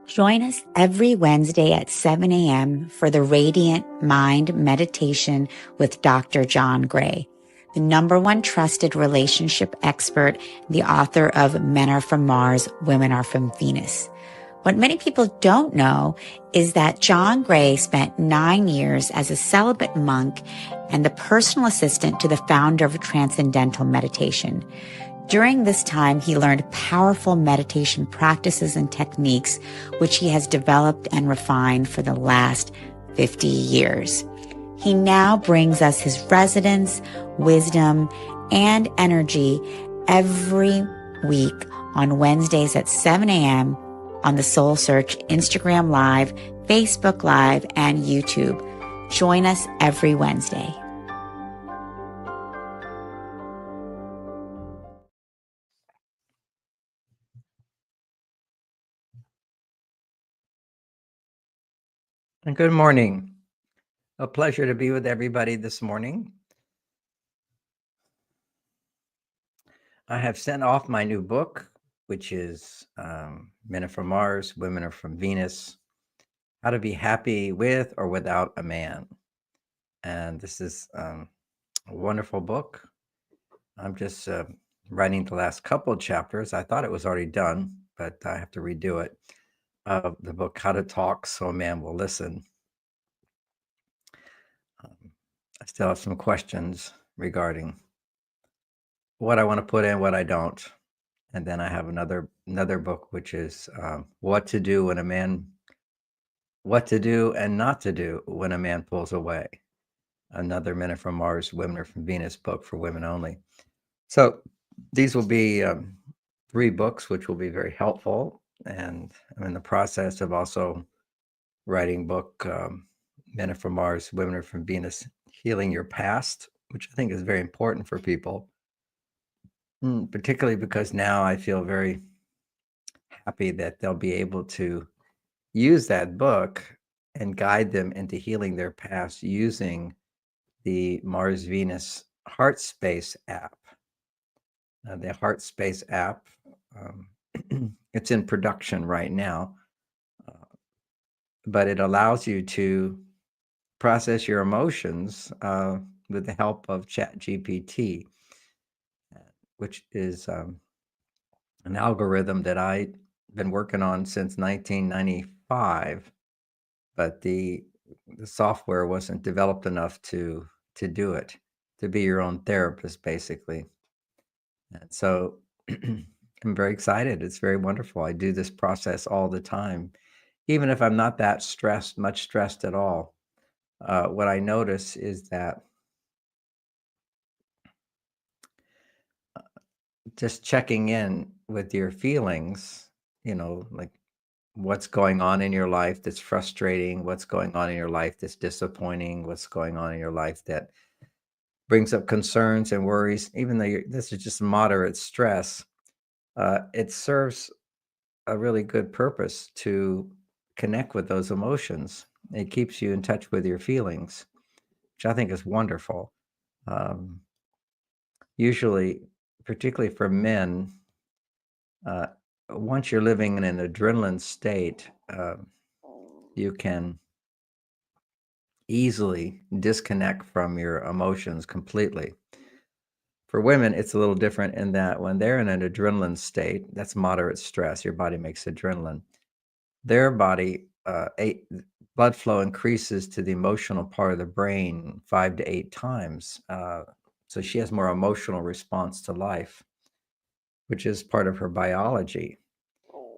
Join us every Wednesday at 7 a.m. for the Radiant Mind Meditation with Dr. John Gray, the #1 trusted relationship expert, the author of Men Are From Mars, Women Are From Venus. What many people don't know is that John Gray spent 9 years as a celibate monk and the personal assistant to the founder of Transcendental Meditation. During this time, he learned powerful meditation practices and techniques, which he has developed and refined for the last 50 years. He now brings us his resonance, wisdom, and energy every week on Wednesdays at 7 a.m. on the Soul Search Instagram Live, Facebook Live, and YouTube. Join us every Wednesday. And good morning. A pleasure to be with everybody this morning. I have sent off my new book, which is Men Are From Mars, Women Are From Venus, How to Be Happy With or Without a Man. And this is a wonderful book. I'm just writing the last couple of chapters. I thought it was already done, but I have to redo it. The book, How to Talk So a Man Will Listen. I still have some questions regarding what I want to put in, what I don't. And then I have another book, which is what to do and not to do when a man pulls away. Another Men Are From Mars, Women Are From Venus book for women only. So these will be 3 books, which will be very helpful. And I'm in the process of also writing book Men Are From Mars, Women Are From Venus, Healing Your Past, which I think is very important for people. Particularly because now I feel very happy that they'll be able to use that book and guide them into healing their past using the Mars Venus Heart Space app. The Heart Space app, it's in production right now, but it allows you to process your emotions with the help of ChatGPT, which is an algorithm that I've been working on since 1995, but the software wasn't developed enough to do it, to be your own therapist, basically. And so I'm very excited. It's very wonderful. I do this process all the time, even if I'm not that much stressed at all. What I notice is that just checking in with your feelings, like what's going on in your life that's frustrating, what's going on in your life that's disappointing, what's going on in your life that brings up concerns and worries, even though this is just moderate stress, it serves a really good purpose to connect with those emotions. It keeps you in touch with your feelings, which I think is wonderful. Usually, particularly for men, uh, once you're living in an adrenaline state, you can easily disconnect from your emotions completely. For women, it's a little different in that when they're in an adrenaline state, that's moderate stress, your body makes adrenaline. Their body, blood flow increases to the emotional part of the brain 5 to 8 times. So she has more emotional response to life, which is part of her biology.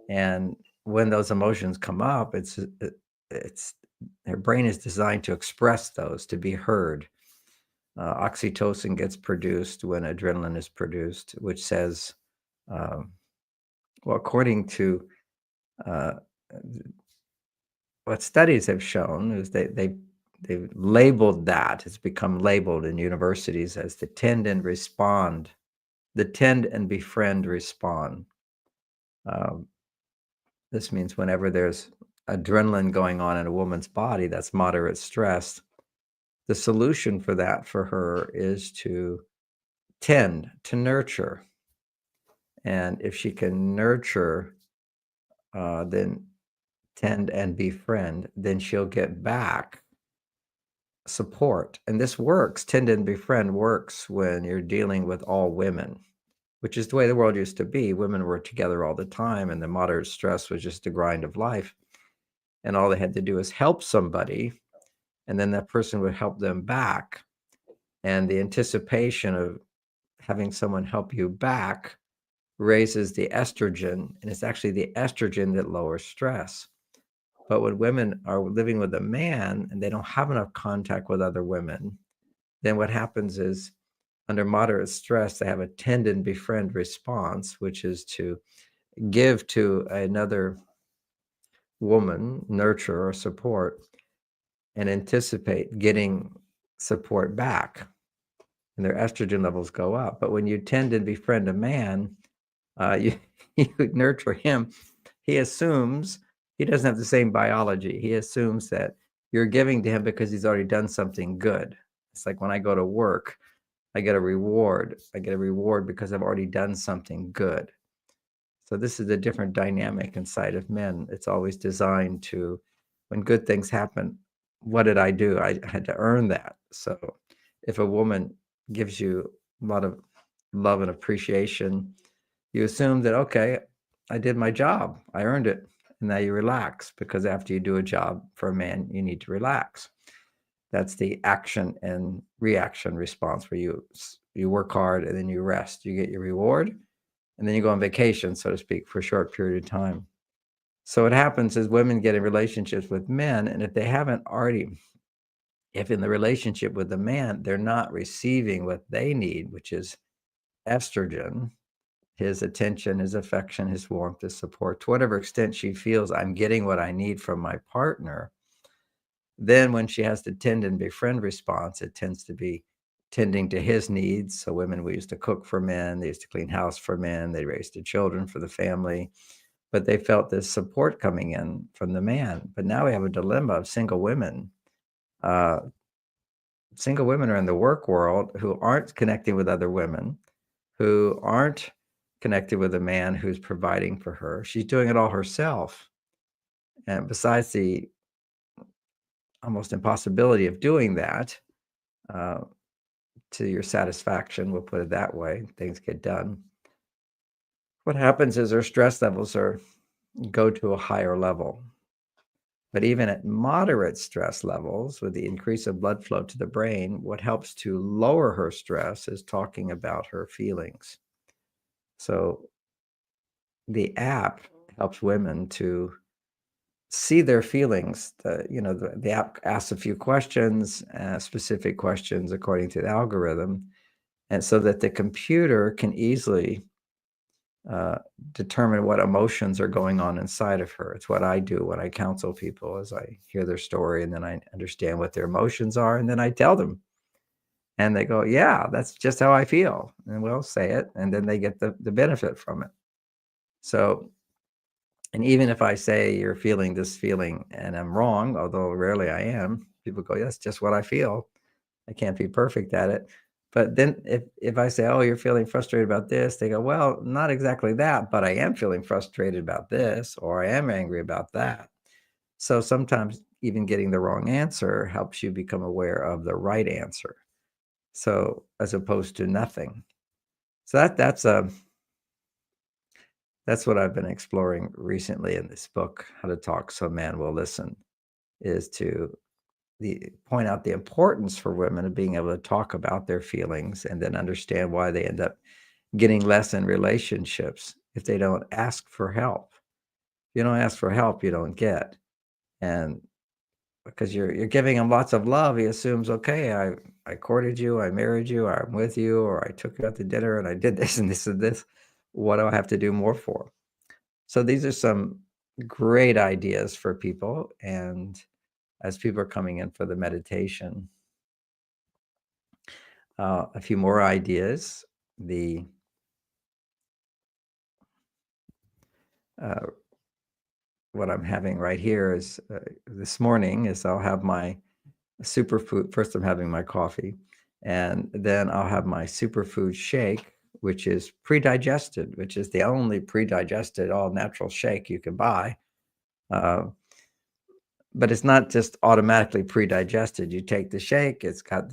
And when those emotions come up, it's her brain is designed to express those, to be heard. Oxytocin gets produced when adrenaline is produced, which says, well, according to what studies have shown, is they've labeled that, it's become labeled in universities as the tend and befriend respond. This means whenever there's adrenaline going on in a woman's body, that's moderate stress. The solution for that for her is to tend, to nurture. And if she can nurture, then tend and befriend, then she'll get back support. And this works, tend and befriend works when you're dealing with all women, which is the way the world used to be. Women were together all the time, and the moderate stress was just a grind of life. And all they had to do is help somebody, and then that person would help them back. And the anticipation of having someone help you back raises the estrogen, and it's actually the estrogen that lowers stress. But when women are living with a man and they don't have enough contact with other women, then what happens is under moderate stress, they have a tend and befriend response, which is to give to another woman, nurture or support, and anticipate getting support back. And their estrogen levels go up. But when you tend and befriend a man, you, you nurture him, he assumes he doesn't have the same biology. He assumes that you're giving to him because he's already done something good. It's like when I go to work, I get a reward. I get a reward because I've already done something good. So this is a different dynamic inside of men. It's always designed to, when good things happen, what did I do? I had to earn that. So if a woman gives you a lot of love and appreciation, you assume that, okay, I did my job. I earned it. And now you relax, because after you do a job for a man, you need to relax. That's the action and reaction response, where you work hard and then you rest. You get your reward, and then you go on vacation, so to speak, for a short period of time. So what happens is women get in relationships with men, and if they haven't already, if in the relationship with the man, they're not receiving what they need, which is estrogen, his attention, his affection, his warmth, his support, to whatever extent she feels I'm getting what I need from my partner, then when she has the tend and befriend response, it tends to be tending to his needs. So women, we used to cook for men, they used to clean house for men, they raised the children for the family, but they felt this support coming in from the man. But now we have a dilemma of single women. Uh, Single women are in the work world who aren't connecting with other women, who aren't connected with a man who's providing for her. She's doing it all herself. And besides the almost impossibility of doing that, uh, to your satisfaction, we'll put it that way, things get done. What happens is her stress levels go to a higher level. But even at moderate stress levels, with the increase of blood flow to the brain, what helps to lower her stress is talking about her feelings. So the app helps women to see their feelings. The app asks a few questions, specific questions according to the algorithm, and so that the computer can easily determine what emotions are going on inside of her. It's what I do when I counsel people, is I hear their story and then I understand what their emotions are, and then I tell them, and they go, yeah, that's just how I feel, and we'll say it, and then they get the benefit from it. So, and even if I say you're feeling this feeling and I'm wrong, although rarely I am, people go, that's just what I feel. I can't be perfect at it. But then if I say, oh, you're feeling frustrated about this, they go, well, not exactly that, but I am feeling frustrated about this, or I am angry about that. So sometimes even getting the wrong answer helps you become aware of the right answer. So as opposed to nothing. So that's what I've been exploring recently in this book, How to Talk So Man Will Listen, is to point out the importance for women of being able to talk about their feelings, and then understand why they end up getting less in relationships if they don't ask for help. If you don't ask for help, you don't get. And because you're giving him lots of love, he assumes, okay, I courted you, I married you, I'm with you, or I took you out to dinner and I did this and this and this. What do I have to do more for? So these are some great ideas for people. And as people are coming in for the meditation, a few more ideas. What I'm having right here is this morning is I'll have my superfood. First, I'm having my coffee, and then I'll have my superfood shake, which is pre-digested, which is the only pre-digested all natural shake you can buy. but it's not just automatically pre-digested. You take the shake, it's got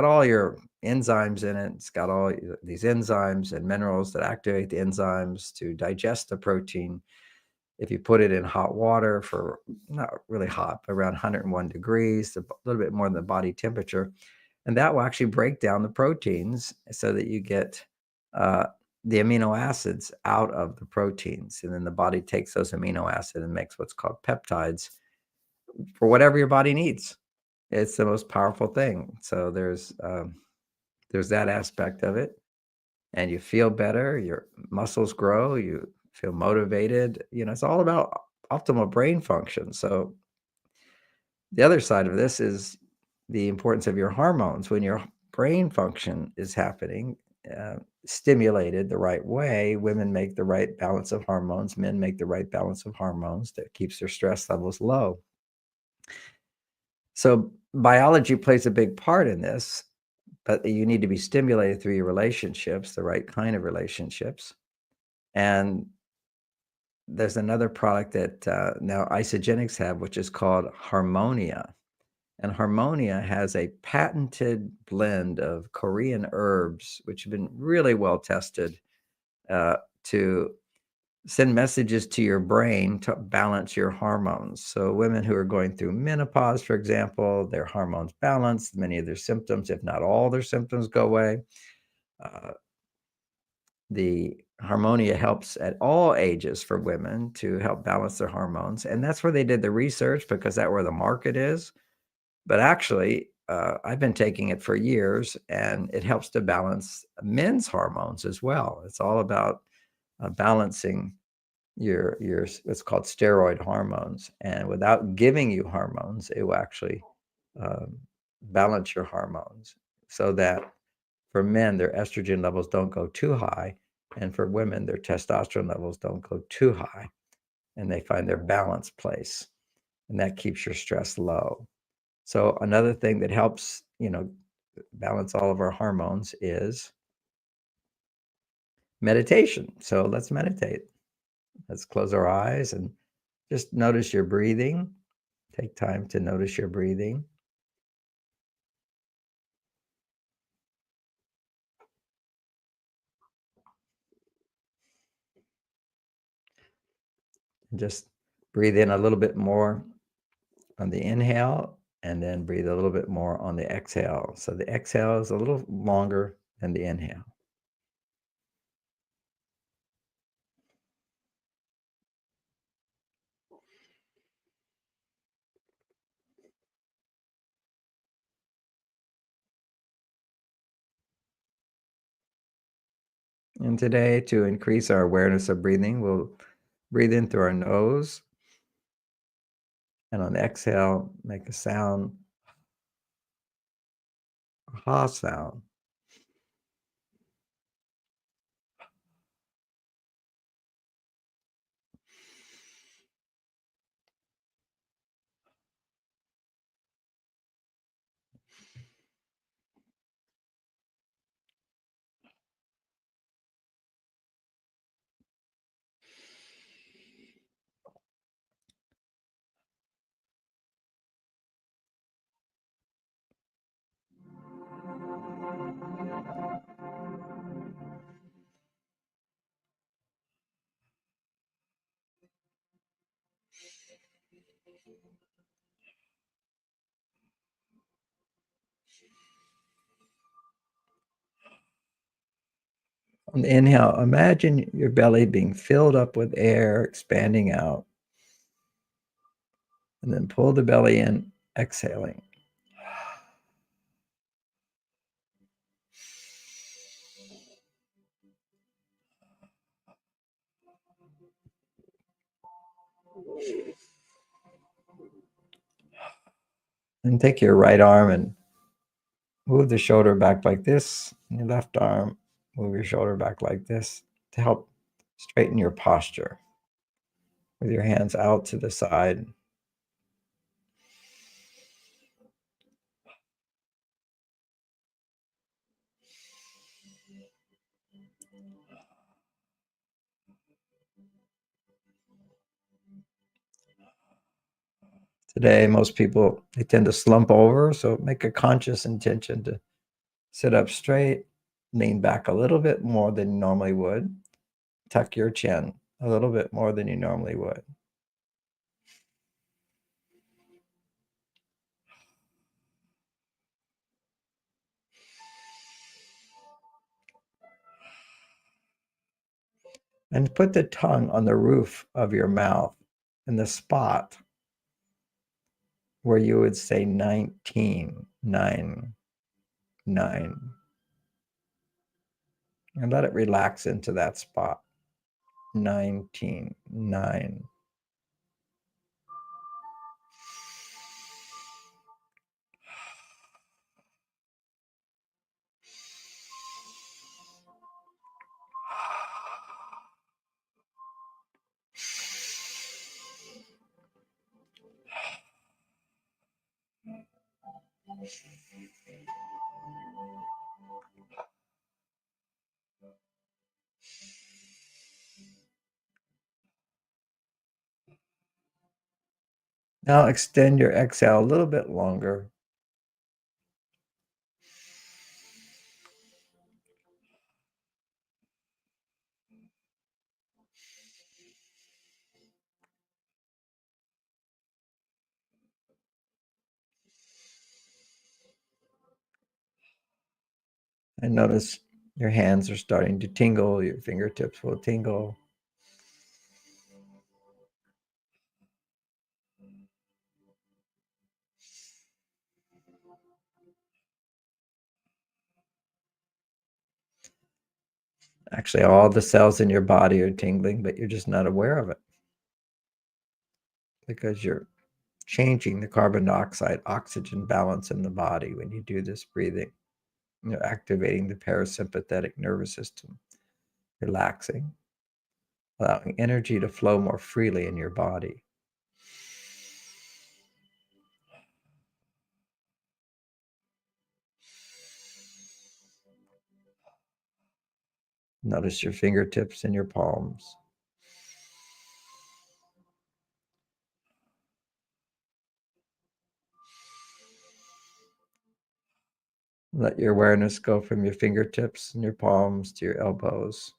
all your enzymes in it. It's got all these enzymes and minerals that activate the enzymes to digest the protein. If you put it in hot water for not really hot, but around 101 degrees, a little bit more than the body temperature, and that will actually break down the proteins so that you get the amino acids out of the proteins. And then the body takes those amino acids and makes what's called peptides for whatever your body needs. It's the most powerful thing. So there's that aspect of it, and you feel better. Your muscles grow. You feel motivated. It's all about optimal brain function. So the other side of this is the importance of your hormones. When your brain function is happening, stimulated the right way, women make the right balance of hormones, men make the right balance of hormones that keeps their stress levels low. So biology plays a big part in this, but you need to be stimulated through your relationships, the right kind of relationships. And there's another product that now Isogenics have, which is called Harmonia. And Harmonia has a patented blend of Korean herbs, which have been really well tested to send messages to your brain to balance your hormones. So women who are going through menopause, for example, their hormones balance, many of their symptoms, if not all their symptoms, go away. The Harmonia helps at all ages for women to help balance their hormones. And that's where they did the research, because that's where the market is. But actually, I've been taking it for years, and it helps to balance men's hormones as well. It's all about balancing your what's called steroid hormones. And without giving you hormones, it will actually balance your hormones so that for men, their estrogen levels don't go too high. And for women, their testosterone levels don't go too high. And they find their balance place. And that keeps your stress low. So another thing that helps, balance all of our hormones is meditation. So let's meditate. Let's close our eyes and just notice your breathing. Take time to notice your breathing. Just breathe in a little bit more on the inhale, and then breathe a little bit more on the exhale. So the exhale is a little longer than the inhale. And today, to increase our awareness of breathing, we'll breathe in through our nose, and on the exhale, make a sound, a ha sound. On the inhale, imagine your belly being filled up with air, expanding out, and then pull the belly in, exhaling. And take your right arm and move the shoulder back like this. And your left arm, move your shoulder back like this to help straighten your posture with your hands out to the side. Today, most people, they tend to slump over, so make a conscious intention to sit up straight, lean back a little bit more than you normally would, tuck your chin a little bit more than you normally would. And put the tongue on the roof of your mouth in the spot where you would say 19, 9, 9. And let it relax into that spot. 19, 9. Now extend your exhale a little bit longer. And notice your hands are starting to tingle, your fingertips will tingle. Actually, all the cells in your body are tingling, but you're just not aware of it because you're changing the carbon dioxide oxygen balance in the body when you do this breathing. You're activating the parasympathetic nervous system, relaxing, allowing energy to flow more freely in your body. Notice your fingertips and your palms. Let your awareness go from your fingertips and your palms to your elbows,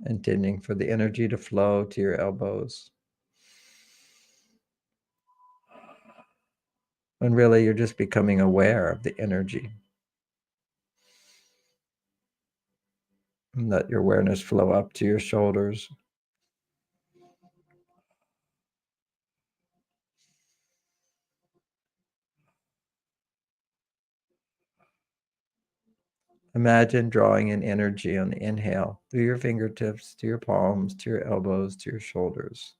intending for the energy to flow to your elbows. When really you're just becoming aware of the energy. And let your awareness flow up to your shoulders. Imagine drawing in energy on the inhale through your fingertips, to your palms, to your elbows, to your shoulders.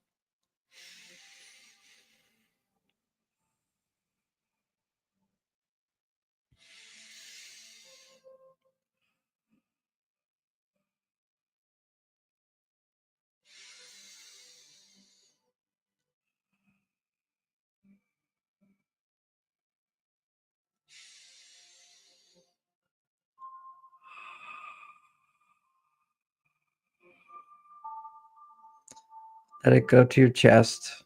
Let it go to your chest,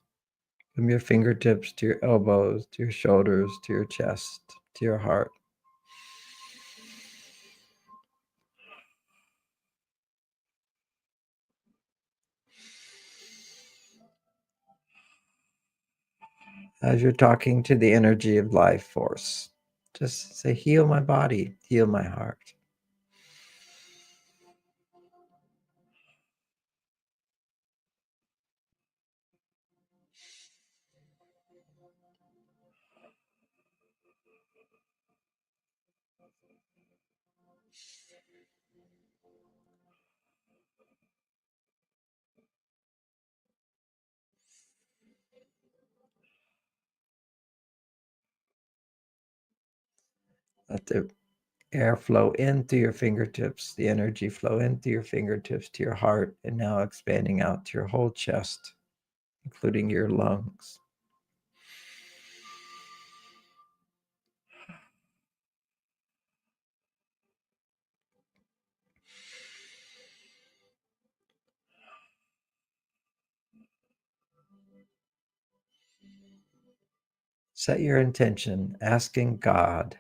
from your fingertips to your elbows, to your shoulders, to your chest, to your heart. As you're talking to the energy of life force, just say, heal my body, heal my heart. Let the air flow into your fingertips, the energy flow into your fingertips to your heart, and now expanding out to your whole chest, including your lungs. Set your intention, asking God,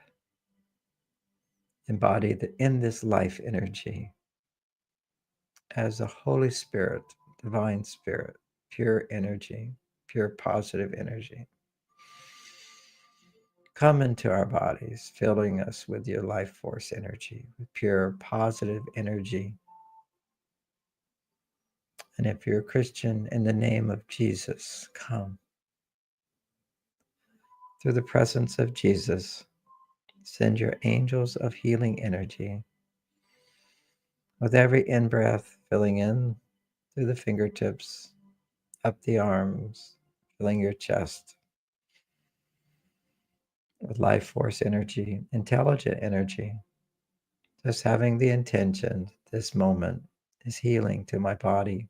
embodied in this life energy as the Holy Spirit, divine spirit, pure energy, pure positive energy. Come into our bodies, filling us with your life force energy, with pure positive energy. And if you're a Christian, in the name of Jesus, come. Through the presence of Jesus, send your angels of healing energy. With every in-breath, filling in through the fingertips, up the arms, filling your chest with life force energy, intelligent energy. Just having the intention, this moment is healing to my body.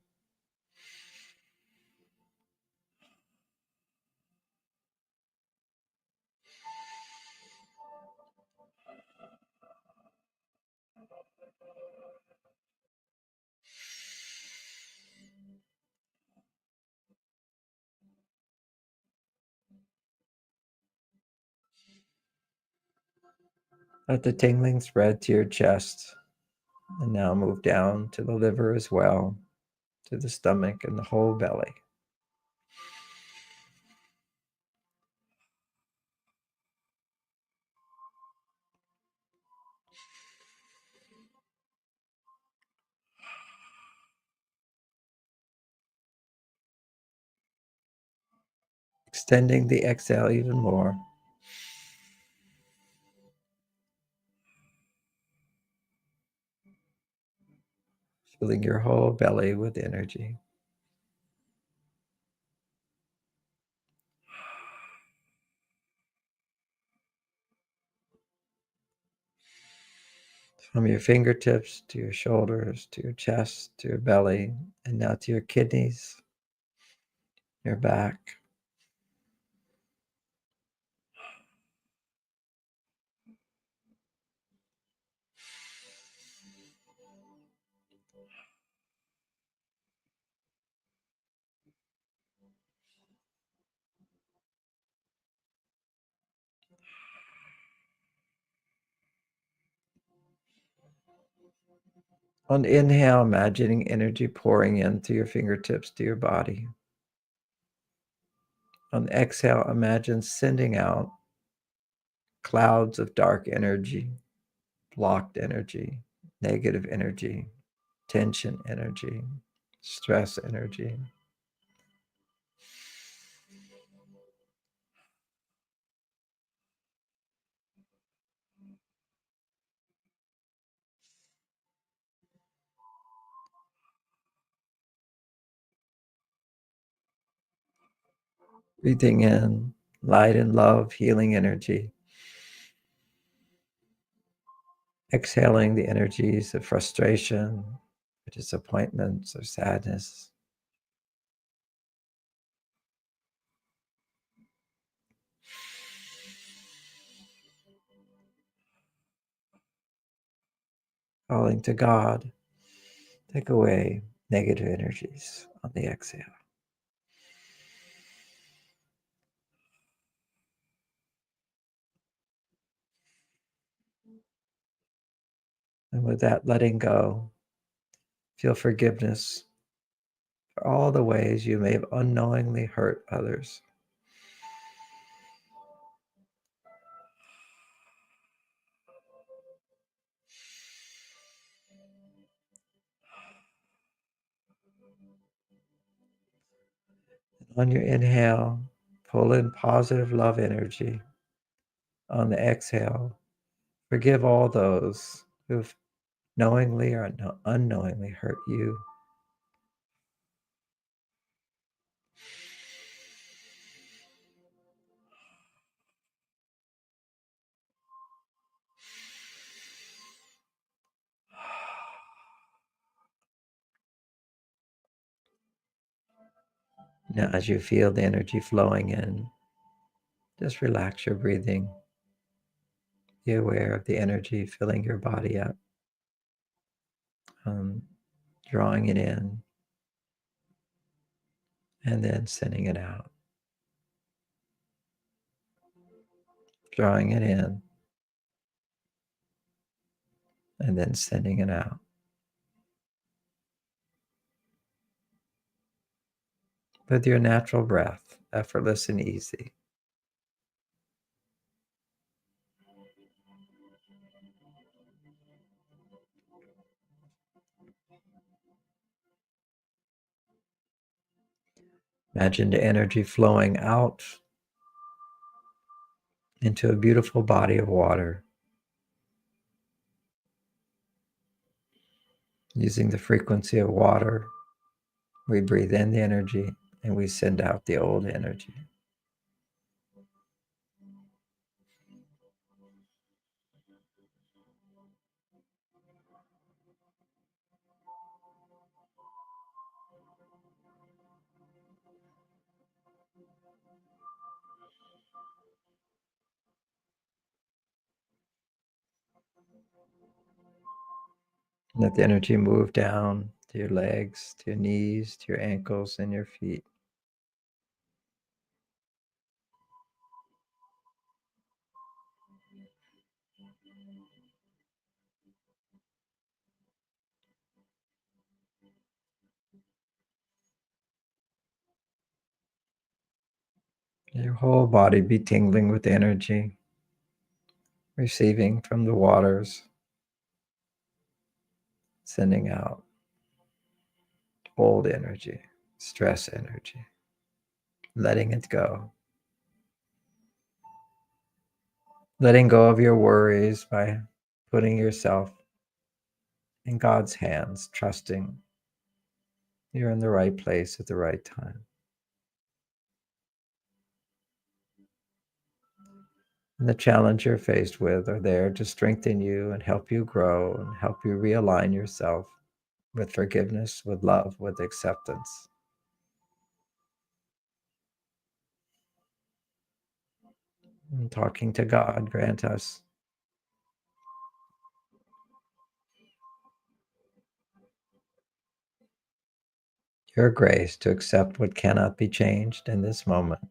Let the tingling spread to your chest and now move down to the liver as well, to the stomach and the whole belly. Extending the exhale even more. Filling your whole belly with energy. From your fingertips to your shoulders, to your chest, to your belly, and now to your kidneys, your back. On inhale, imagining energy pouring in through your fingertips to your body. On exhale, imagine sending out clouds of dark energy, blocked energy, negative energy, tension energy, stress energy. Breathing in light and love, healing energy. Exhaling the energies of frustration, or disappointments, or sadness. Calling to God, take away negative energies on the exhale. And with that letting go, feel forgiveness for all the ways you may have unknowingly hurt others. On your inhale, pull in positive love energy. On the exhale, forgive all those who've knowingly or unknowingly hurt you. Now, as you feel the energy flowing in, just relax your breathing. Be aware of the energy filling your body up, drawing it in, and then sending it out. drawing it in, and then sending it out. With your natural breath, effortless and easy. Imagine the energy flowing out into a beautiful body of water, using the frequency of water. We breathe in the energy and we send out the old energy. Let the energy move down to your legs, to your knees, to your ankles, and your feet. Your whole body be tingling with energy, receiving from the waters, sending out old energy, stress energy, letting it go. Letting go of your worries by putting yourself in God's hands, trusting you're in the right place at the right time. And the challenge you're faced with are there to strengthen you and help you grow and help you realign yourself with forgiveness, with love, with acceptance. And talking to God, grant us your grace to accept what cannot be changed in this moment,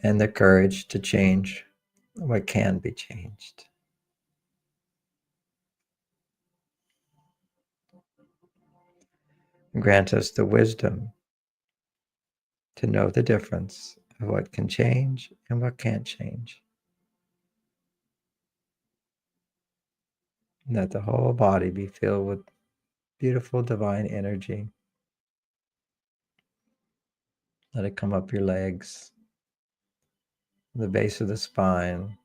and the courage to change what can be changed. Grant us the wisdom to know the difference of what can change and what can't change. And let the whole body be filled with beautiful divine energy. Let it come up your legs, the base of the spine.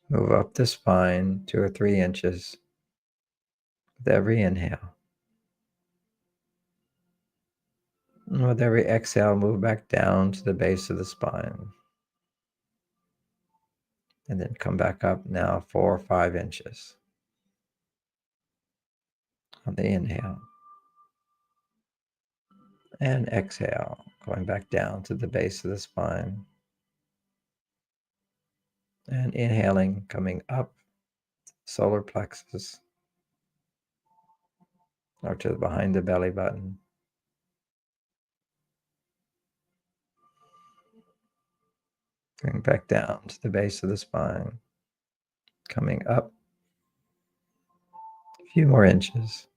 Move up the spine 2 or 3 inches with every inhale. And with every exhale, move back down to the base of the spine. And then come back up now 4 or 5 inches on the inhale. And exhale, going back down to the base of the spine. And inhaling, coming up, solar plexus, or to behind the belly button. Going back down to the base of the spine, coming up a few more inches.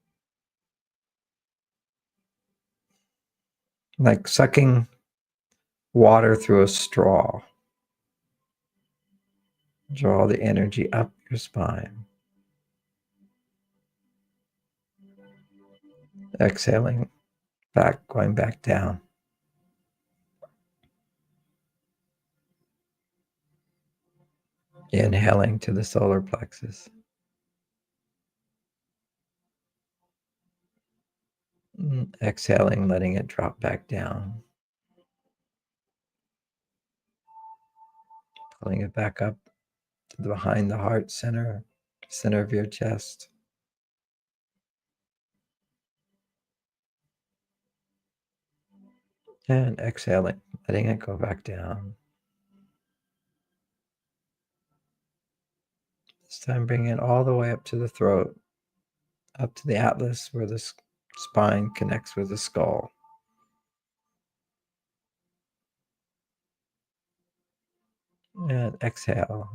Like sucking water through a straw. Draw the energy up your spine. Exhaling, back, going back down. Inhaling to the solar plexus. Exhaling, letting it drop back down. Pulling it back up to the behind the heart center, center of your chest. And exhaling, letting it go back down. time, bring it all the way up to the throat, up to the atlas where the spine connects with the skull. And exhale,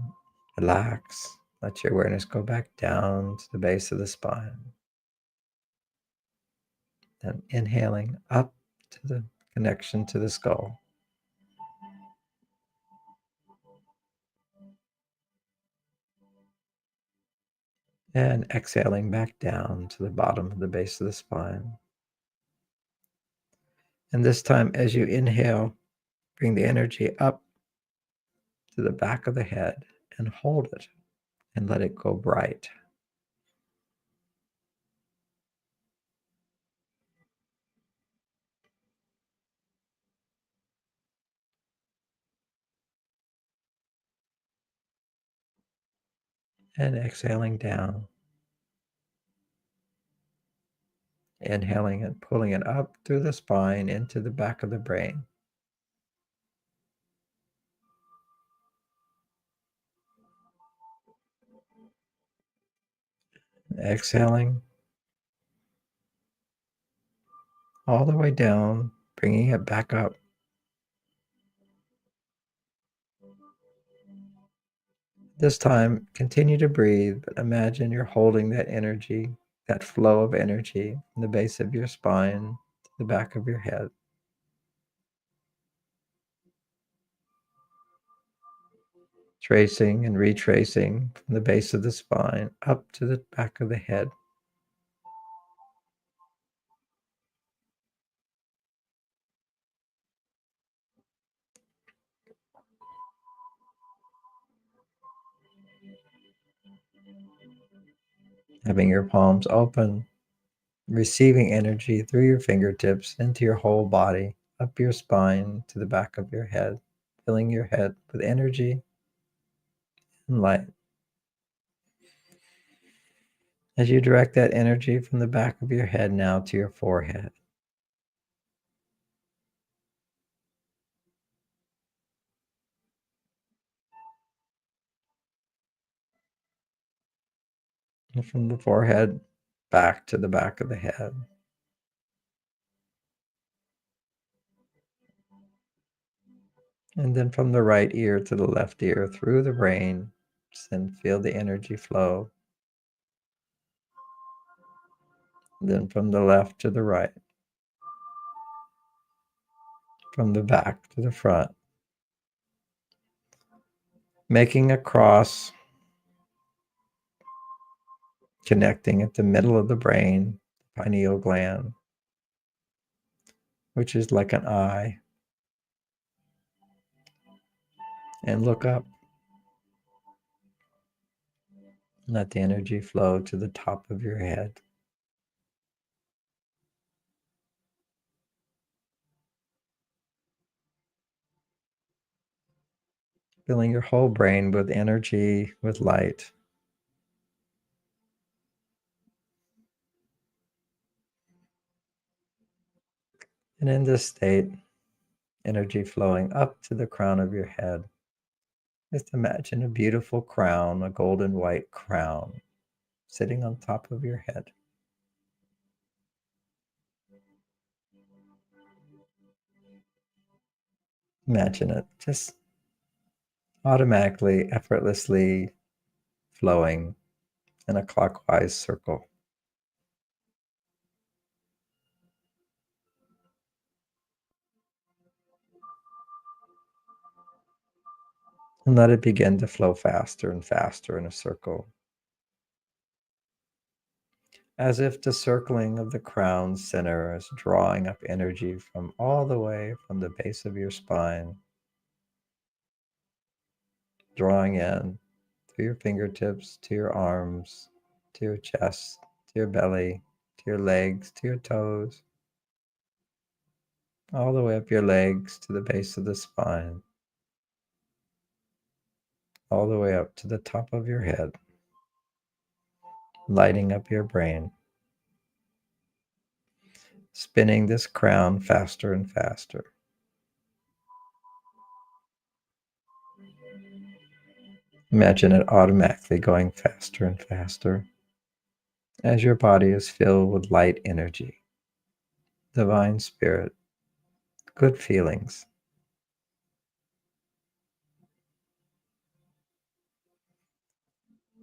relax, let your awareness go back down to the base of the spine. Then inhaling up to the connection to the skull. And exhaling back down to the bottom of the base of the spine. And this time, as you inhale, bring the energy up to the back of the head and hold it and let it go bright. And exhaling down. Inhaling and pulling it up through the spine into the back of the brain. Exhaling all the way down, bringing it back up. This time, continue to breathe, but imagine you're holding that energy, that flow of energy from the base of your spine to the back of your head. Tracing and retracing from the base of the spine up to the back of the head. Having your palms open, receiving energy through your fingertips into your whole body, up your spine to the back of your head, filling your head with energy and light. As you direct that energy from the back of your head now to your forehead. And from the forehead back to the back of the head. And then from the right ear to the left ear through the brain, and feel the energy flow. Then from the left to the right, from the back to the front, making a cross, connecting at the middle of the brain, pineal gland, which is like an eye. And look up. Let the energy flow to the top of your head. Filling your whole brain with energy, with light. And in this state, energy flowing up to the crown of your head. Just imagine a beautiful crown, a golden white crown, sitting on top of your head. Imagine it just automatically, effortlessly flowing in a clockwise circle. And let it begin to flow faster and faster in a circle. As if the circling of the crown center is drawing up energy from all the way from the base of your spine, drawing in through your fingertips, to your arms, to your chest, to your belly, to your legs, to your toes, all the way up your legs to the base of the spine, all the way up to the top of your head, lighting up your brain, spinning this crown faster and faster. Imagine it automatically going faster and faster as your body is filled with light energy, divine spirit, good feelings.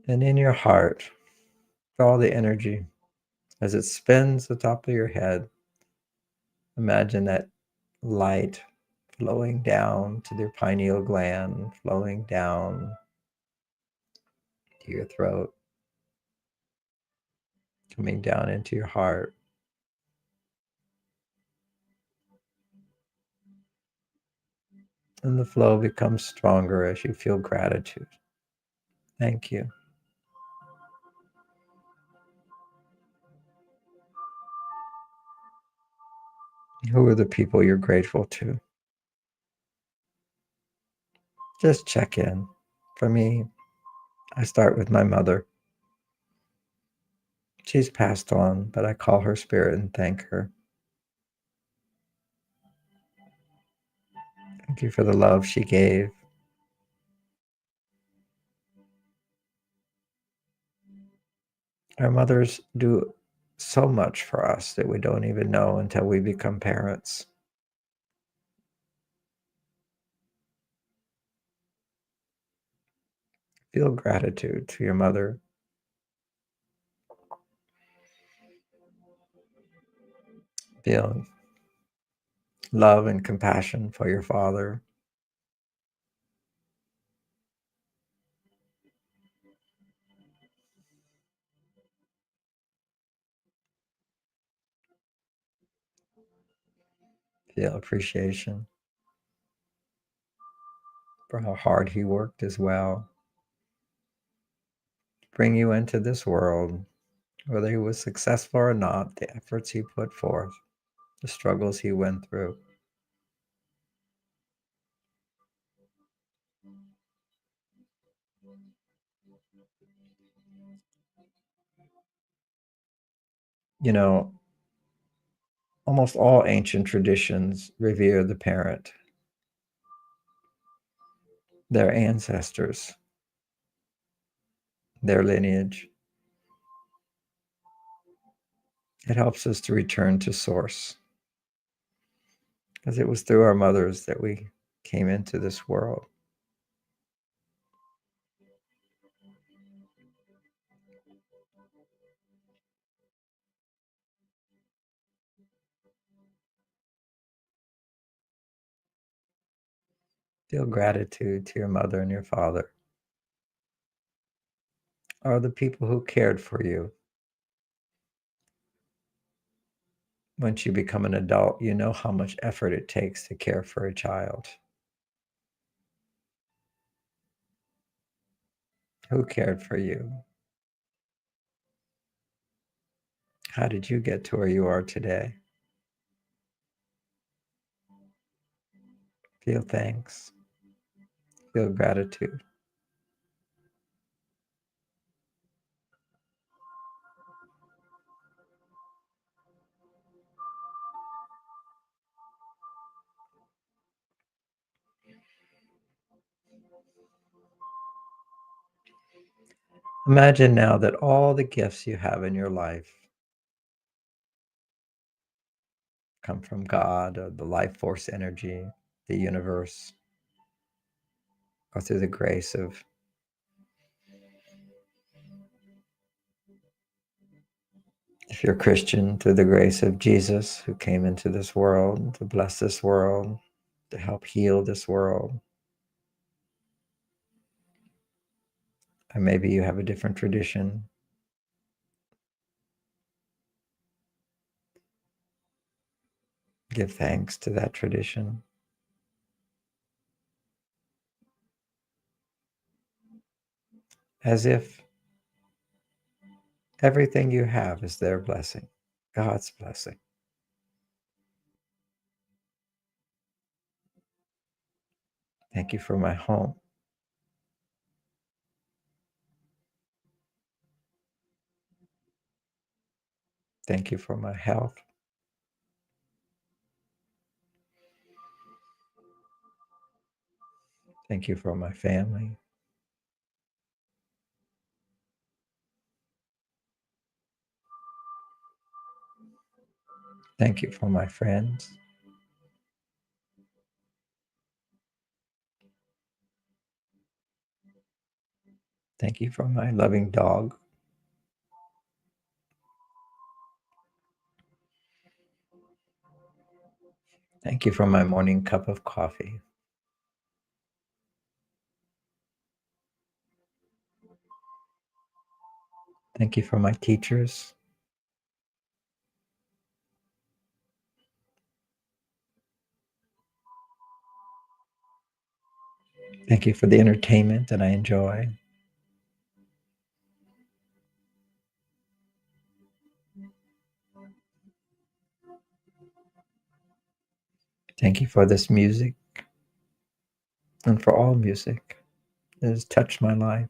And in your heart, all the energy as it spins the top of your head. Imagine that light flowing down to your pineal gland, flowing down to your throat, coming down into your heart. And the flow becomes stronger as you feel gratitude. Thank you. Who are the people you're grateful to? Just check in. For me, I start with my mother. She's passed on, but I call her spirit and thank her. Thank you for the love she gave. Our mothers do so much for us that we don't even know until we become parents. Feel gratitude to your mother. Feel love and compassion for your father. Feel appreciation for how hard he worked as well. Bring you into this world, whether he was successful or not, the efforts he put forth, the struggles he went through. You know, almost all ancient traditions revere the parent, their ancestors, their lineage. It helps us to return to source because it was through our mothers that we came into this world. Feel gratitude to your mother and your father, are the people who cared for you. Once you become an adult, you know how much effort it takes to care for a child. Who cared for you? How did you get to where you are today? Feel thanks. Feel gratitude. Imagine now that all the gifts you have in your life come from God or the life force energy, the universe, or through the grace of, if you're Christian, through the grace of Jesus who came into this world to bless this world, to help heal this world. Or maybe you have a different tradition. Give thanks to that tradition as if everything you have is their blessing, God's blessing. Thank you for my home. Thank you for my health. Thank you for my family. Thank you for my friends. Thank you for my loving dog. Thank you for my morning cup of coffee. Thank you for my teachers. Thank you for the entertainment that I enjoy. Thank you for this music and for all music that has touched my life.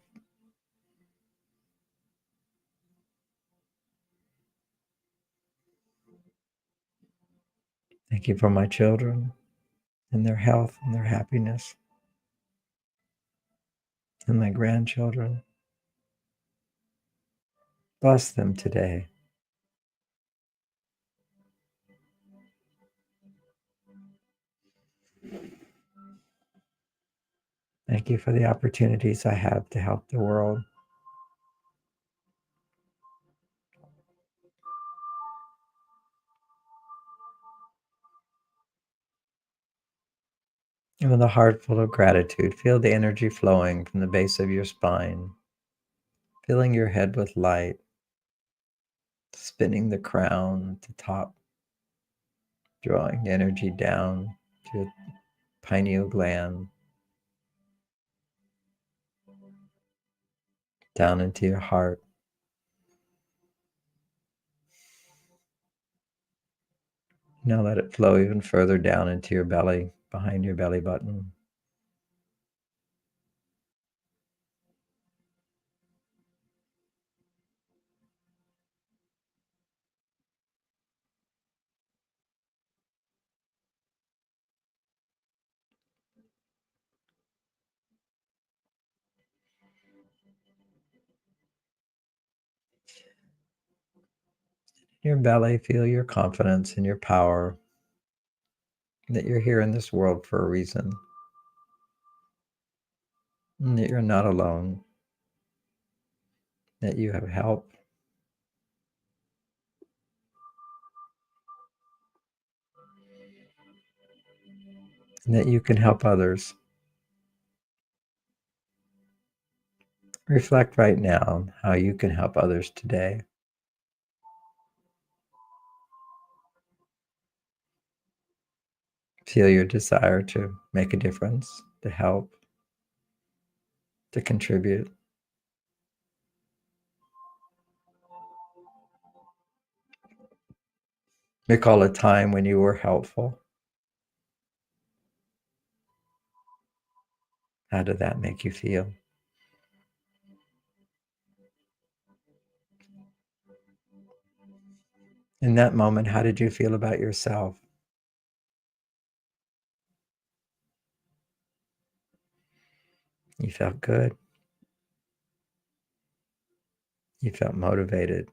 Thank you for my children and their health and their happiness, and my grandchildren. Bless them today. Thank you for the opportunities I have to help the world. And with a heart full of gratitude, feel the energy flowing from the base of your spine, filling your head with light, spinning the crown to top, drawing the energy down to your pineal gland, down into your heart. Now let it flow even further down into your belly, behind your belly button. Your belly, feel your confidence and your power, that you're here in this world for a reason, and that you're not alone, that you have help, and that you can help others. Reflect right now on how you can help others today. Feel your desire to make a difference, to help, to contribute. Recall a time when you were helpful. How did that make you feel? In that moment, how did you feel about yourself? You felt good. You felt motivated.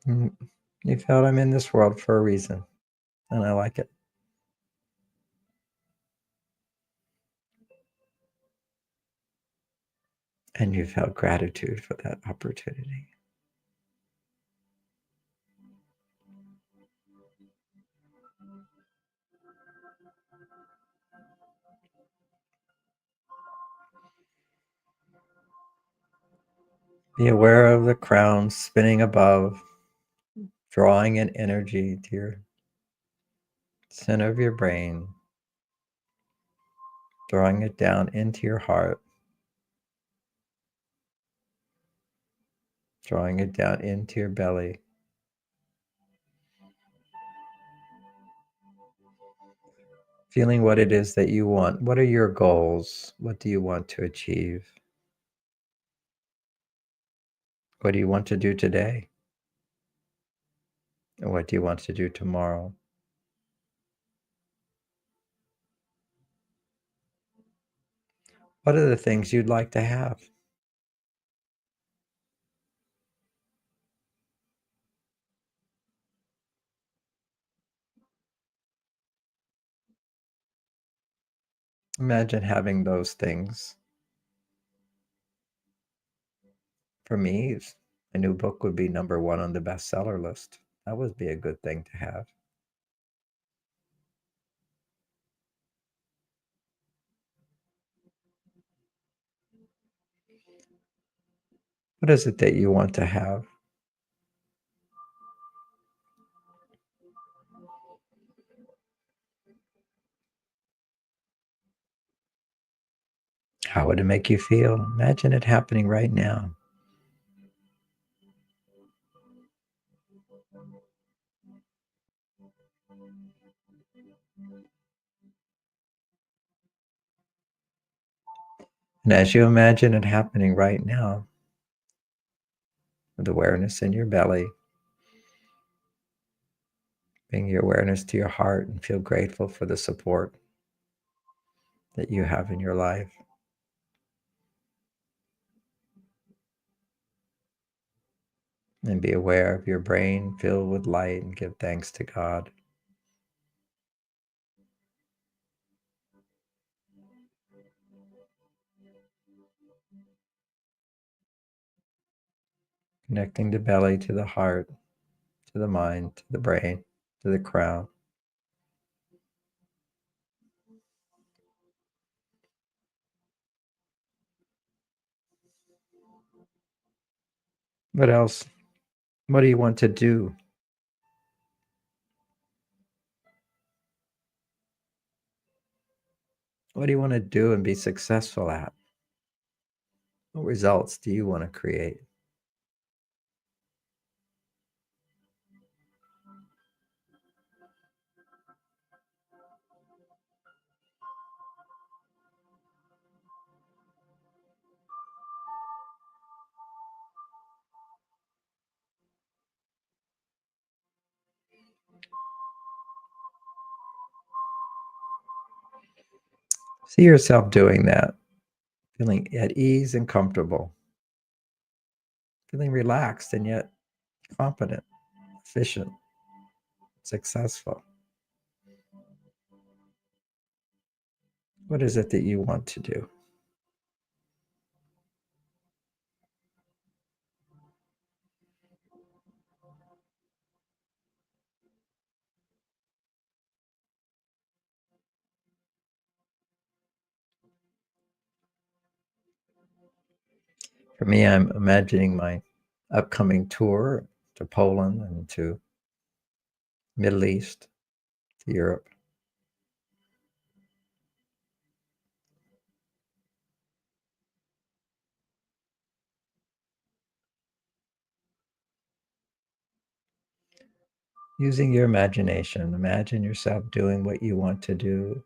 Mm, You felt I'm in this world for a reason, and I like it. And you felt gratitude for that opportunity. Be aware of the crown spinning above, drawing in energy to your center of your brain, drawing it down into your heart, drawing it down into your belly. Feeling what it is that you want. What are your goals? What do you want to achieve? What do you want to do today? And what do you want to do tomorrow? What are the things you'd like to have? Imagine having those things. For me, a new book would be number one on the bestseller list. That would be a good thing to have. What is it that you want to have? How would it make you feel? Imagine it happening right now. And as you imagine it happening right now, with awareness in your belly, bring your awareness to your heart and feel grateful for the support that you have in your life. And be aware of your brain filled with light and give thanks to God. Connecting the belly to the heart, to the mind, to the brain, to the crown. What else? What do you want to do? What do you want to do and be successful at? What results do you want to create? See yourself doing that, feeling at ease and comfortable, feeling relaxed and yet competent, efficient, successful. What is it that you want to do? For me, I'm imagining my upcoming tour to Poland and to Middle East, to Europe. Using your imagination, imagine yourself doing what you want to do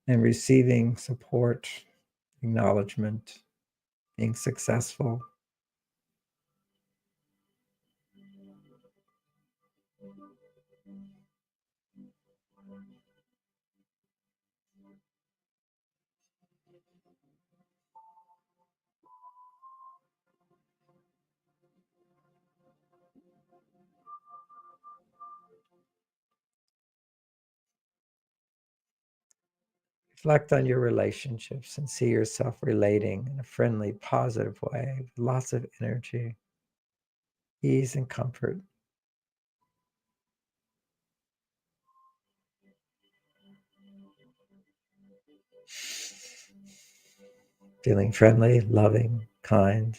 and receiving support, acknowledgement, being successful. Reflect on your relationships and see yourself relating in a friendly, positive way with lots of energy, ease, and comfort. Feeling friendly, loving, kind,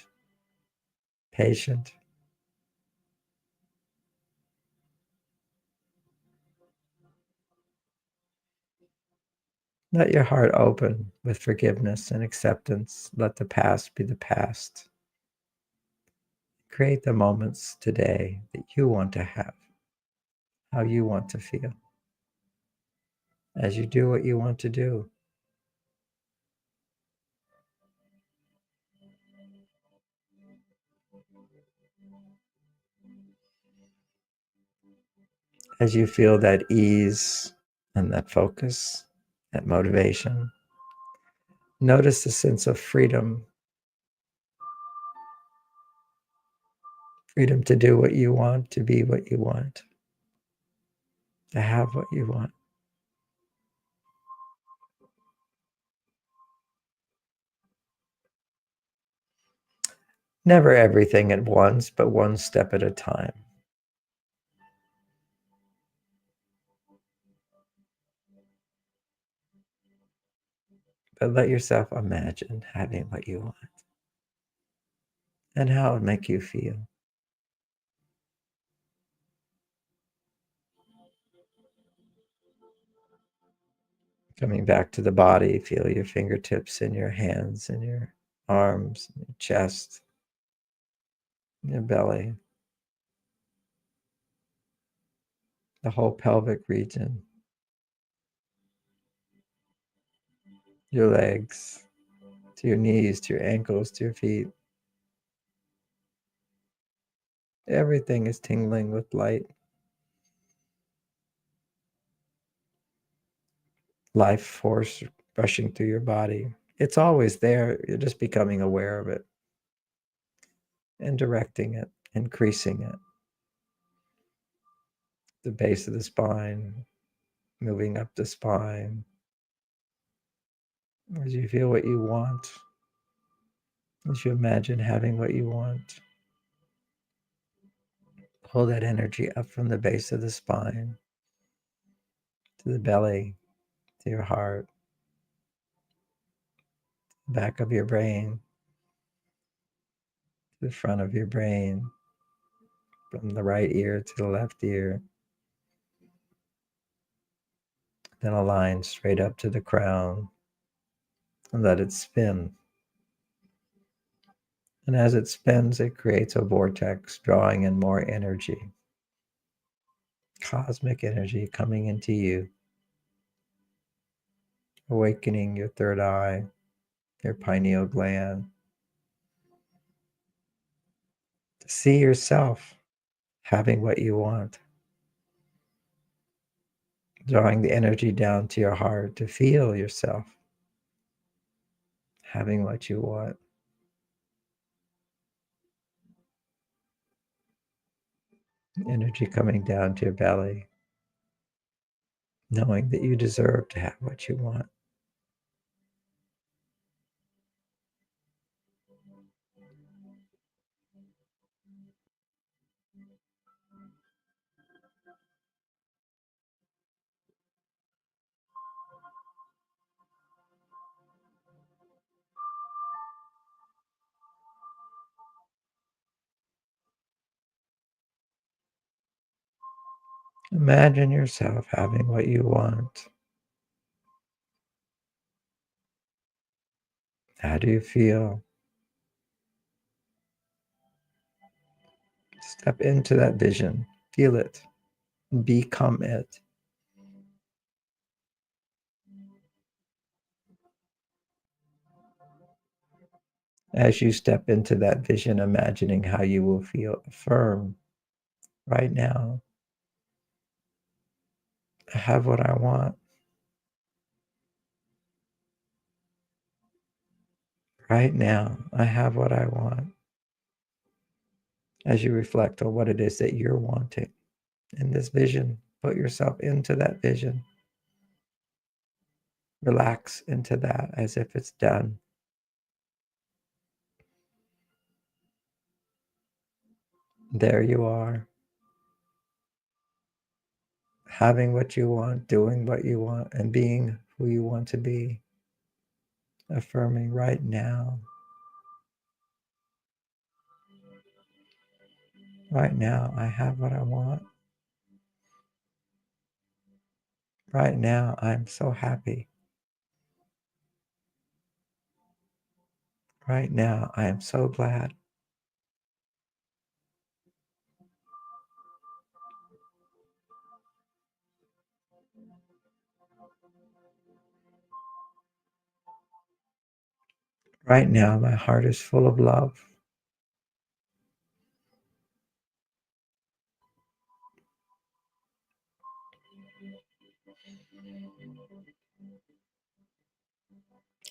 patient. Let your heart open with forgiveness and acceptance. Let the past be the past. Create the moments today that you want to have, how you want to feel, as you do what you want to do. As you feel that ease and that focus, that motivation, notice the sense of freedom, freedom to do what you want, to be what you want, to have what you want. Never everything at once, but one step at a time. But let yourself imagine having what you want and how it would make you feel. Coming back to the body, feel your fingertips in your hands and your arms, and your chest, your belly, the whole pelvic region, your legs, to your knees, to your ankles, to your feet. Everything is tingling with light, life force rushing through your body. It's always there. You're just becoming aware of it and directing it, increasing it. The base of the spine, moving up the spine. As you feel what you want, as you imagine having what you want, pull that energy up from the base of the spine to the belly, to your heart, back of your brain, to the front of your brain, from the right ear to the left ear. Then a line straight up to the crown and let it spin. And as it spins, it creates a vortex, drawing in more energy, cosmic energy coming into you, awakening your third eye, your pineal gland, to see yourself having what you want, drawing the energy down to your heart to feel yourself having what you want. Energy coming down to your belly, knowing that you deserve to have what you want. Imagine yourself having what you want. How do you feel? Step into that vision. Feel it. Become it. As you step into that vision, imagining how you will feel, affirm right now, I have what I want. Right now, I have what I want. As you reflect on what it is that you're wanting in this vision, put yourself into that vision. Relax into that as if it's done. There you are, having what you want, doing what you want, and being who you want to be. Affirming right now. Right now, I have what I want. Right now, I'm so happy. Right now, I am so glad. Right now, my heart is full of love.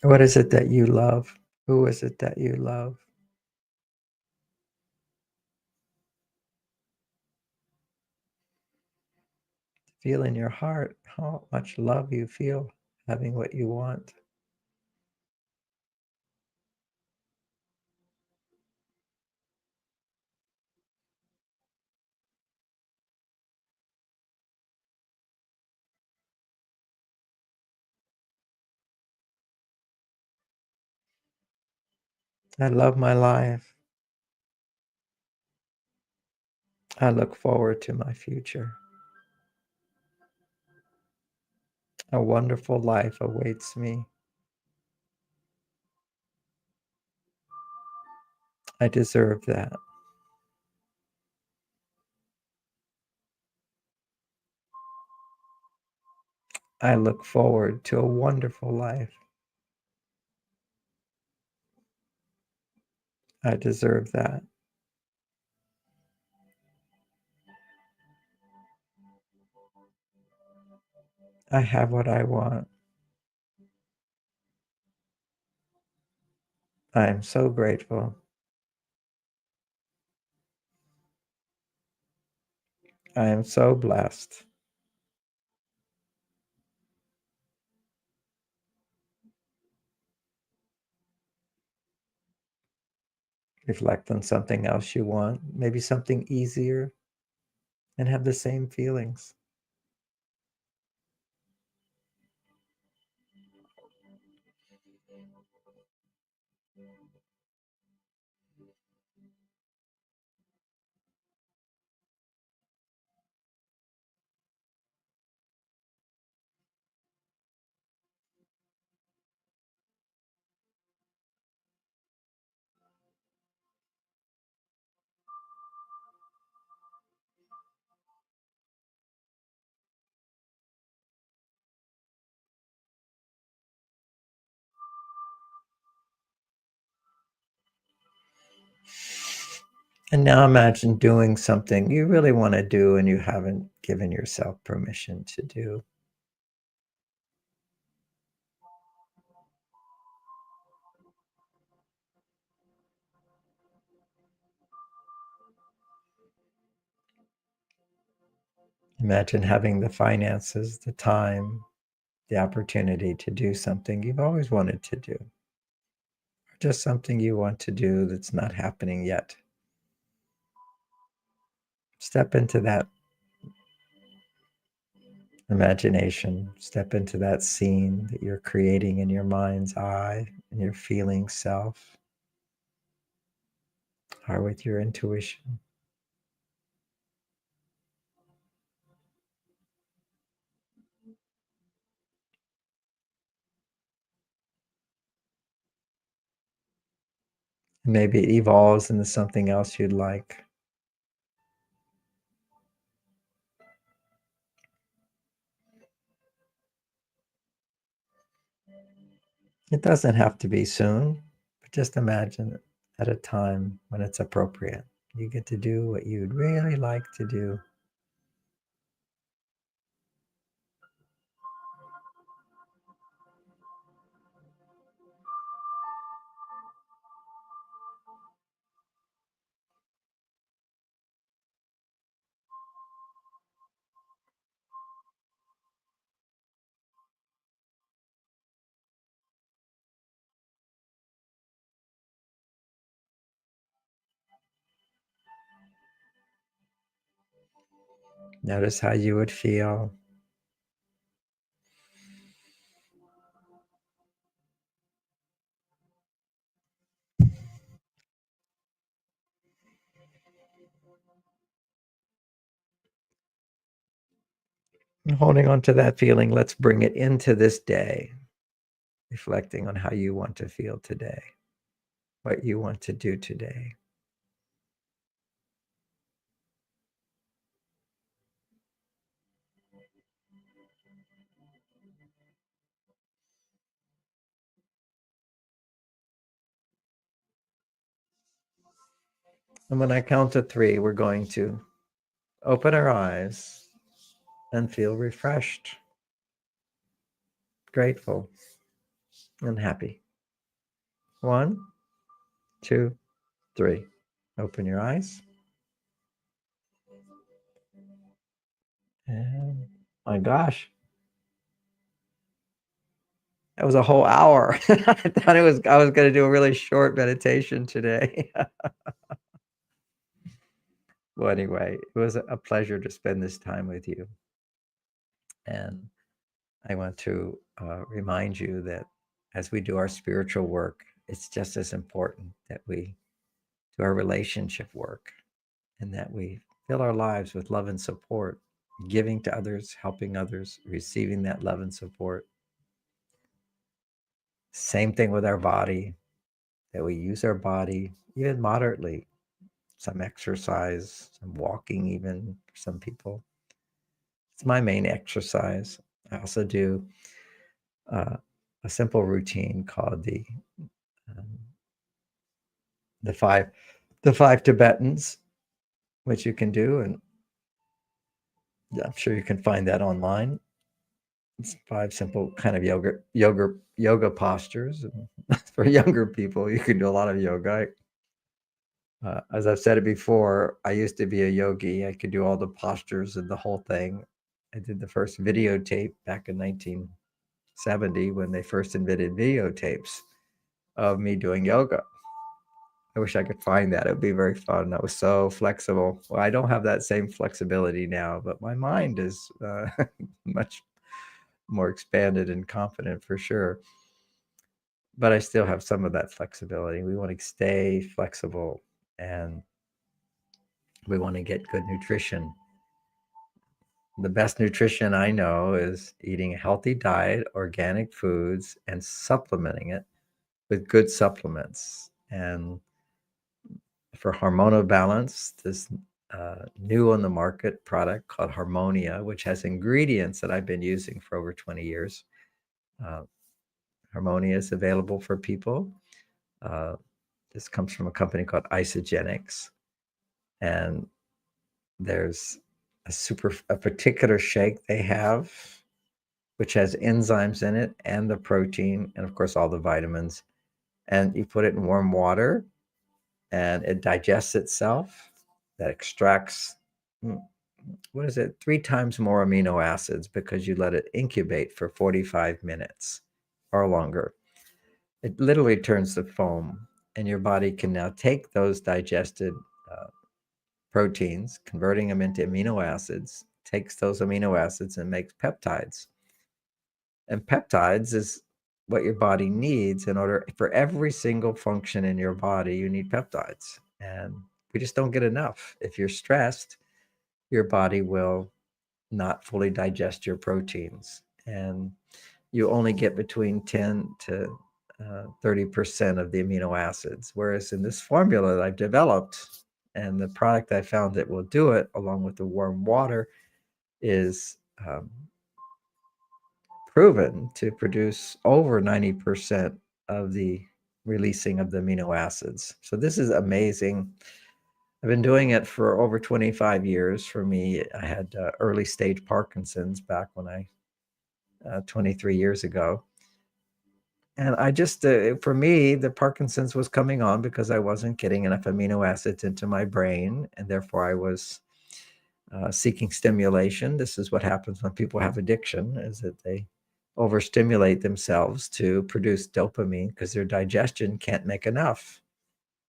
What is it that you love? Who is it that you love? Feel in your heart how much love you feel having what you want. I love my life. I look forward to my future. A wonderful life awaits me. I deserve that. I look forward to a wonderful life. I deserve that. I have what I want. I am so grateful. I am so blessed. Reflect on something else you want, maybe something easier, and have the same feelings. And now imagine doing something you really want to do and you haven't given yourself permission to do. Imagine having the finances, the time, the opportunity to do something you've always wanted to do, or just something you want to do that's not happening yet. Step into that imagination, step into that scene that you're creating in your mind's eye, in your feeling self, or with your intuition. Maybe it evolves into something else you'd like. It doesn't have to be soon, but just imagine it at a time when it's appropriate. You get to do what you'd really like to do. Notice how you would feel. And holding on to that feeling, let's bring it into this day, reflecting on how you want to feel today, what you want to do today. And when I count to three, we're going to open our eyes and feel refreshed, grateful, and happy. 1, 2, 3. Open your eyes. And my gosh, that was a whole hour. I thought I was going to do a really short meditation today. Well, anyway, it was a pleasure to spend this time with you. And I want to remind you that as we do our spiritual work, it's just as important that we do our relationship work and that we fill our lives with love and support, giving to others, helping others, receiving that love and support. Same thing with our body, that we use our body even moderately, some exercise, some walking, even for some people. It's my main exercise. I also do uh, a simple routine called um, the five the five Tibetans, which you can do, and I'm sure you can find that online. It's five simple kind of yoga postures. And for younger people, you can do a lot of yoga. As I've said it before, I used to be a yogi. I could do all the postures and the whole thing. I did the first videotape back in 1970 when they first invented videotapes of me doing yoga. I wish I could find that. It would be very fun. I was so flexible. Well, I don't have that same flexibility now, but my mind is much more expanded and confident for sure. But I still have some of that flexibility. We want to stay flexible and we want to get good nutrition. The best nutrition I know is eating a healthy diet, organic foods, and supplementing it with good supplements. And for hormonal balance, this new on the market product called Harmonia, which has ingredients that I've been using for over 20 years. Uh, Harmonia is available for people. Uh, this comes from a company called Isogenics, and there's a particular shake they have, which has enzymes in it and the protein, and of course all the vitamins. And you put it in warm water, and it digests itself. That extracts what is it, 3 times more amino acids because you let it incubate for 45 minutes or longer. It literally turns to foam, and your body can now take those digested uh, proteins, converting them into amino acids, takes those amino acids and makes peptides. And peptides is what your body needs in order for every single function in your body, you need peptides. And we just don't get enough. If you're stressed, your body will not fully digest your proteins. And you only get between 10 to 30% of the amino acids. Whereas in this formula that I've developed and the product I found that will do it, along with the warm water, is proven to produce over 90% of the releasing of the amino acids. So this is amazing. I've been doing it for over 25 years. For me, I had early stage Parkinson's back when 23 years ago. And I just, for me, the Parkinson's was coming on because I wasn't getting enough amino acids into my brain. And therefore I was seeking stimulation. This is what happens when people have addiction, is that they overstimulate themselves to produce dopamine because their digestion can't make enough.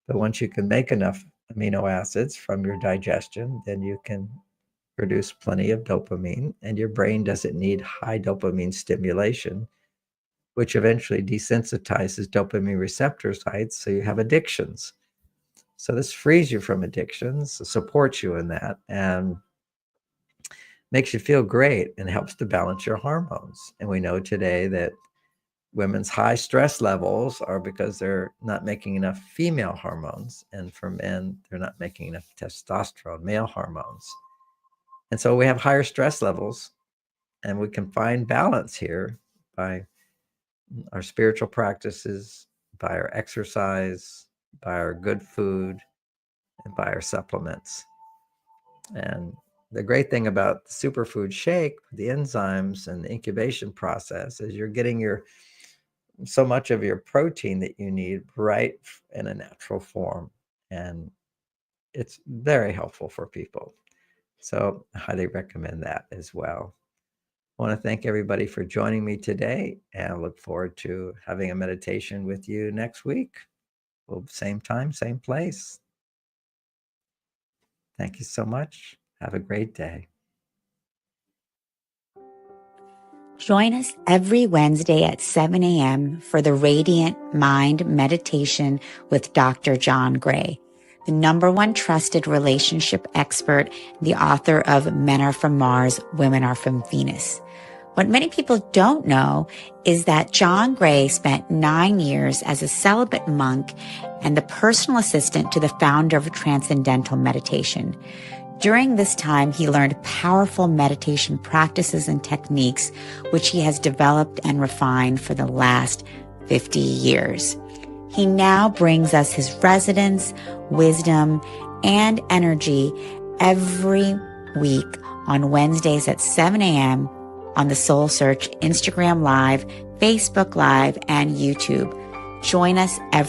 But once you can make enough amino acids from your digestion, then you can produce plenty of dopamine, and your brain doesn't need high dopamine stimulation, which eventually desensitizes dopamine receptor sites, so you have addictions. So this frees you from addictions, supports you in that, and makes you feel great and helps to balance your hormones. And we know today that women's high stress levels are because they're not making enough female hormones. And for men, they're not making enough testosterone, male hormones. And so we have higher stress levels, and we can find balance here by our spiritual practices, by our exercise, by our good food, and by our supplements. And the great thing about the superfood shake, the enzymes and the incubation process, is you're getting your so much of your protein that you need right in a natural form. And it's very helpful for people. So I highly recommend that as well. I want to thank everybody for joining me today, and I look forward to having a meditation with you next week. Well, same time, same place. Thank you so much. Have a great day. Join us every Wednesday at 7 a.m. for the Radiant Mind Meditation with Dr. John Gray, the #1 trusted relationship expert, the author of Men Are From Mars, Women Are From Venus. What many people don't know is that John Gray spent 9 years as a celibate monk and the personal assistant to the founder of Transcendental Meditation. During this time, he learned powerful meditation practices and techniques, which he has developed and refined for the last 50 years. He now brings us his resonance, wisdom, and energy every week on Wednesdays at 7 a.m. on the Soul Search Instagram Live, Facebook Live, and YouTube. Join us every